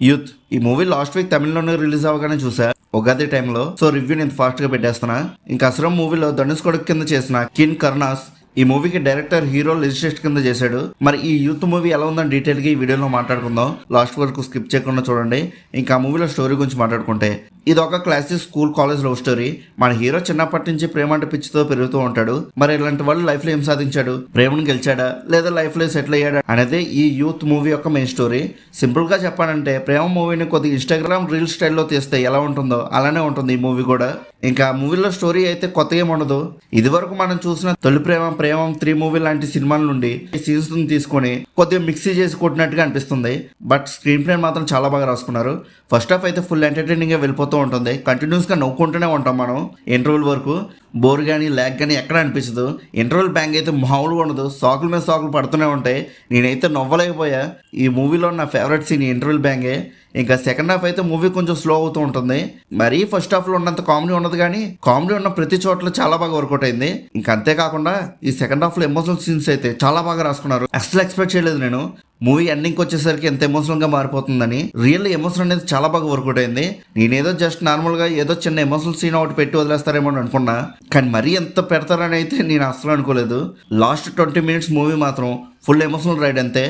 Youth ఈ movie last week తమిళలోనే release అవ్వగానే చూసా ఉగాది టైంలో. సో రివ్యూ నేను ఫాస్ట్ గా పెట్టేస్తున్నా. ఇంకా అసలు మూవీలో ధనుష్ కొడుకు కింద చేసిన కిన్ కర్నాస్ ఈ మూవీకి డైరెక్టర్ హీరో లిజిస్ట్ కింద చేశాడు. మరి ఈ యూత్ మూవీ ఎలా ఉందని డీటెయిల్ గా ఈ వీడియోలో మాట్లాడుకుందాం. లాస్ట్ వరకు స్కిప్ చేయకుండా చూడండి. ఇంకా ఆ మూవీలో స్టోరీ గురించి మాట్లాడుకుంటే ఇది ఒక classic school college love story. మన హీరో చిన్నప్పటి నుంచి ప్రేమ అంటే పిచ్చితో పెరుగుతూ ఉంటాడు. మరి ఇలాంటి వాళ్ళు లైఫ్ లో ఏం సాధించాడు, ప్రేమను గెలిచాడా లేదా లైఫ్ లో సెటిల్ అయ్యాడా అనేది ఈ యూత్ మూవీ యొక్క మెయిన్ స్టోరీ. సింపుల్ గా చెప్పాలంటే ప్రేమ మూవీని కొద్దిగా ఇన్స్టాగ్రామ్ రీల్ స్టైల్లో తీస్తే ఎలా ఉంటుందో అలానే ఉంటుంది ఈ మూవీ కూడా. ఇంకా మూవీలో స్టోరీ అయితే కొత్తగా ఏమి ఉండదు. ఇది వరకు మనం చూసిన తొలి ప్రేమం 3 మూవీ లాంటి సినిమాల నుండి సీన్స్ తీసుకొని కొద్దిగా మిక్సీ చేసి కొట్టినట్టుగా అనిపిస్తుంది. బట్ స్క్రీన్ ప్లే మాత్రం చాలా బాగా రాసుకున్నారు. ఫస్ట్ హాఫ్ అయితే ఫుల్ ఎంటర్టైనింగ్ గా వెళ్ళిపోతూ ఉంటుంది. కంటిన్యూస్ గా నవ్వుకుంటూనే ఉంటాం మనం ఇంటర్వెల్ వరకు. బోర్ కానీ ల్యాగ్ కానీ ఎక్కడ అనిపించదు. ఇంటర్వెల్ బ్యాంగ్ అయితే మామూలుగా ఉండదు. సాకుల మీద సాకులు పడుతూనే ఉంటాయి. నేనైతే నవ్వలేకపోయా. ఈ మూవీలో నా ఫేవరెట్ సీన్ ఇంటర్వెల్ బ్యాంగే. ఇంకా సెకండ్ హాఫ్ అయితే మూవీ కొంచెం స్లో అవుతూ ఉంటుంది. మరీ ఫస్ట్ హాఫ్ లో ఉన్నంత కామెడీ ఉండదు, కానీ కామెడీ ఉన్న ప్రతి చోట్ల చాలా బాగా వర్కౌట్ అయింది. ఇంకా అంతేకాకుండా ఈ సెకండ్ హాఫ్ లో ఎమోషనల్ సీన్స్ అయితే చాలా బాగా రాసుకున్నారు. అసలు ఎక్స్పెక్ట్ చేయలేదు నేను మూవీ ఎండింగ్ వచ్చేసరికి ఎంత ఎమోషనల్ గా మారిపోతుందని. రియల్ ఎమోషన్ అనేది చాలా బాగా వర్కౌట్ అయింది. నేనేదో జస్ట్ నార్మల్ గా ఏదో చిన్న ఎమోషనల్ సీన్ ఒకటి పెట్టి వదిలేస్తారేమో అని అనుకున్నా, కానీ మరీ ఎంత పెడతారని అయితే నేను అసలు అనుకోలేదు. లాస్ట్ 20 మినిట్స్ మూవీ మాత్రం ఫుల్ ఎమోషనల్ రైడ్ అంతే.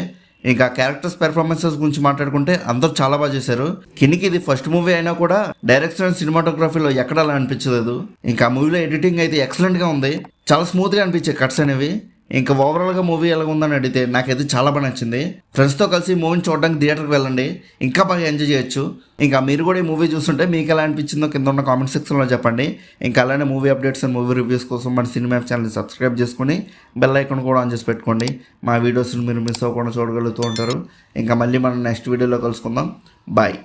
ఇంకా క్యారెక్టర్స్ పెర్ఫార్మెన్సెస్ గురించి మాట్లాడుకుంటే అందరూ చాలా బాగా చేశారు. కినికి ఇది ఫస్ట్ మూవీ అయినా కూడా డైరెక్షన్ అండ్ సినిమాటోగ్రఫీలో ఎక్కడ అలా అనిపించలేదు. ఇంకా మూవీలో ఎడిటింగ్ అయితే ఎక్సలెంట్ గా ఉంది. చాలా స్మూత్ గా అనిపించే కట్స్ అనేవి. ఇంకా ఓవరాల్గా మూవీ ఎలా ఉందని అడిగితే నాకైతే చాలా బాగా నచ్చింది. ఫ్రెండ్స్తో కలిసి మూవీని చూడడానికి థియేటర్కి వెళ్ళండి, ఇంకా బాగా ఎంజాయ్ చేయొచ్చు. ఇంకా మీరు కూడా ఈ మూవీ చూస్తుంటే మీకు ఎలా అనిపించిందో కింద ఉన్న కామెంట్ సెక్షన్లో చెప్పండి. ఇంకా అలానే movie updates and movie reviews కోసం మన సినిమా ఛానల్ని సబ్స్క్రైబ్ చేసుకుని బెల్ ఐకాన్ కూడా ఆన్ చేసి పెట్టుకోండి. మా వీడియోస్ని మీరు మిస్ అవ్వకుండా చూడగలుగుతూ ఉంటారు. ఇంకా మళ్ళీ మనం నెక్స్ట్ వీడియోలో కలుసుకుందాం. బాయ్.